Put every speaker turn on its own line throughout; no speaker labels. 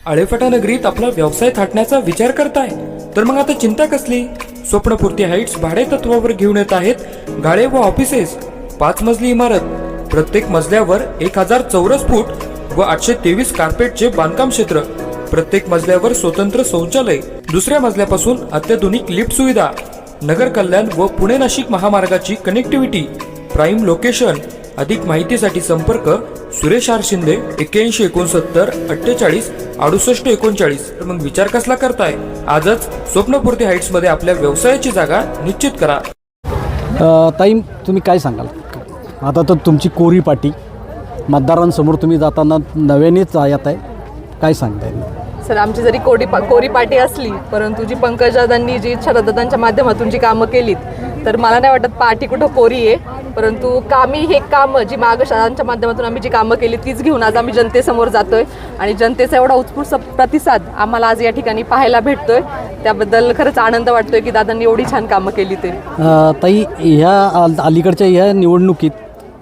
आळेफाटा नगरीत आपला व्यवसाय थाटण्याचा विचार करताय तर मग आता चिंता कसली? स्वप्नपूर्ती हाईट्स भाडे तत्वावर घेऊन येत आहेत गाळे व ऑफिसेस. 5 मजली इमारत, प्रत्येक मजल्यावर 1000 चौरस फूट व 823 कार्पेटचे बांधकाम क्षेत्र, प्रत्येक मजल्यावर स्वतंत्र शौचालय, दुसऱ्या मजल्यापासून अत्याधुनिक लिफ्ट सुविधा, नगर कल्याण व पुणे नाशिक महामार्गाची कनेक्टिव्हिटी, प्राईम लोकेशन. अधिक माहितीसाठी संपर्क सुरेश आर शिंदे 8169 48 68 39. तर मग विचार कसला करताय? आजच स्वप्नपूर्ती हाईट्स मध्ये आपल्या व्यवसायाची जागा निश्चित करा.
ताई, तुम्ही काय सांगाल? आता तर तुमची कोरी पाटी मतदारांसमोर तुम्ही जाताना नव्यानेच येत आहे, काय सांगताय?
सर, आमची जरी कोरी पाटी असली परंतु जी पंकजादांनी जी शरददादांच्या माध्यमातून जी कामं केलीत तर मला नाही वाटत पार्टी कुठं कोरी आहे. परंतु कामी हे कामं जी मागशाळांच्या माध्यमातून आम्ही जी कामं केली तीच घेऊन आज आम्ही जनतेसमोर जातोय आणि जनतेचा एवढा उत्स्फूर्त प्रतिसाद आम्हाला आज या ठिकाणी पाहायला भेटतोय. त्याबद्दल खरंच आनंद वाटतोय की दादांनी एवढी छान कामं केली. ते
ताई, ह्या अलीकडच्या ह्या निवडणुकीत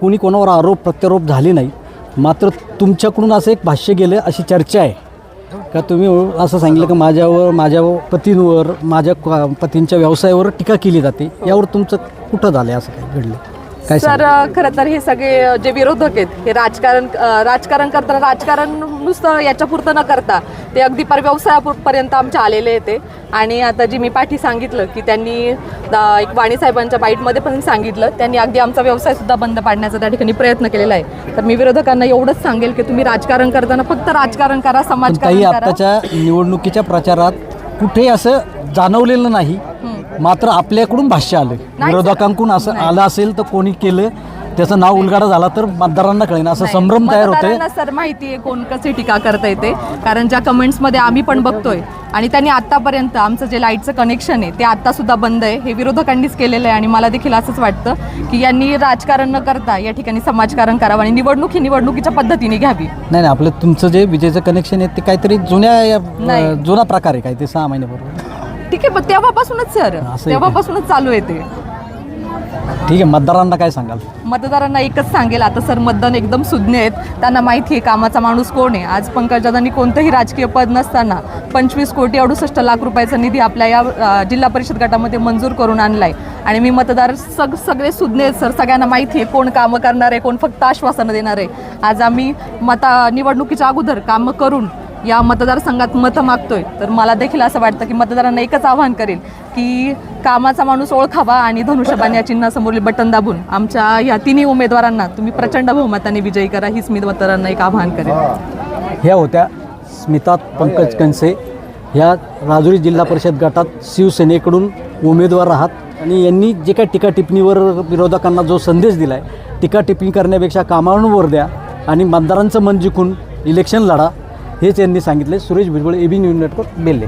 कोणी कोणावर आरोप प्रत्यारोप झाले नाही, मात्र तुमच्याकडून असं एक भाष्य गेलं अशी चर्चा आहे का तुम्ही असं सांगितलं की माझ्या पतींवर, माझ्या पतींच्या व्यवसायावर टीका केली जाते. यावर तुमचं कुठं झालं, असं काय घडलं?
सर, खरं तर हे सगळे जे विरोधक आहेत हे राजकारण करताना राजकारण नुसतं याच्यापुरतं न करता ते अगदी व्यवसायापर्यंत आमच्या आलेले येते. आणि आता जी मी पाठी सांगितलं की त्यांनी एक वाणी साहेबांच्या बाईटमध्ये पण सांगितलं, त्यांनी अगदी आमचा व्यवसाय सुद्धा बंद पाडण्याचा त्या ठिकाणी प्रयत्न केलेला आहे. तर मी विरोधकांना एवढंच सांगेल की तुम्ही राजकारण करताना फक्त राजकारण करा, समाजकारण करा.
आताच्या निवडणुकीच्या प्रचारात कुठे असं जाणवलेलं नाही, मात्र आपल्याकडून भाष्य आलं, विरोधकांकडून असं आलं असेल तर कोणी केलं त्याचं नाव उलगाडा झाला तर मतदारांना कळेल, असं संभ्रम तयार होतोय.
सर, माहिती आहे कोण कसे टीका करता येते, कारण ज्या कमेंट्समध्ये आम्ही पण बघतोय आणि त्यांनी आतापर्यंत आमचं जे लाईटचं कनेक्शन आहे ते आता सुद्धा बंद आहे, हे विरोधकांनीच केलेलं आहे. आणि मला देखील असंच वाटतं की यांनी राजकारण न करता या ठिकाणी समाजकारण करावं आणि निवडणूक ही निवडणुकीच्या पद्धतीने घ्यावी.
नाही, आपलं तुमचं जे विजेचं कनेक्शन आहे ते काहीतरी जुना प्रकार आहे, काय ते 6 महिन्यापूर्वी.
ठीक आहे, पण तेव्हापासूनच सर, तेव्हापासूनच चालू आहे ते.
ठीक आहे, मतदारांना काय सांगाल?
मतदारांना एकच सांगेल, आता सर मतदान एकदम सुज्ञ आहेत, त्यांना माहिती आहे कामाचा माणूस कोण आहे. आज पंकजादांनी कोणतंही राजकीय पद नसताना 25 कोटी 68 लाख रुपयाचा निधी आपल्या या जिल्हा परिषद गटामध्ये मंजूर करून आणलाय. आणि मी मतदार सगळे सुज्ञ आहेत सर, सगळ्यांना माहिती आहे कोण कामं करणार आहे, कोण फक्त आश्वासनं देणार आहे. आज आम्ही निवडणुकीच्या अगोदर कामं करून या मतदारसंघात मतं मागतोय. तर मला देखील असं वाटतं की मतदारांना एकच आवाहन करेल की कामाचा माणूस ओळखावा आणि धनुष्यबाण या चिन्हासमोरील बटन दाबून आमच्या या तिन्ही उमेदवारांना तुम्ही प्रचंड बहुमताने विजयी करा, हीच मी मतदारांना एक आवाहन करेल.
ह्या होत्या स्मिता पंकज कनसे, ह्या राजुरी जिल्हा परिषद गटात शिवसेनेकडून उमेदवार आहात आणि यांनी जे काही टीका टिप्पणीवर विरोधकांना जो संदेश दिला आहे, टीका टिप्पणी करण्यापेक्षा कामांवर द्या आणि मतदारांचं मन जिंकून इलेक्शन लढा, हेच यांनी सांगितले. Suresh Bhujbal, AB news network, बेल्ले.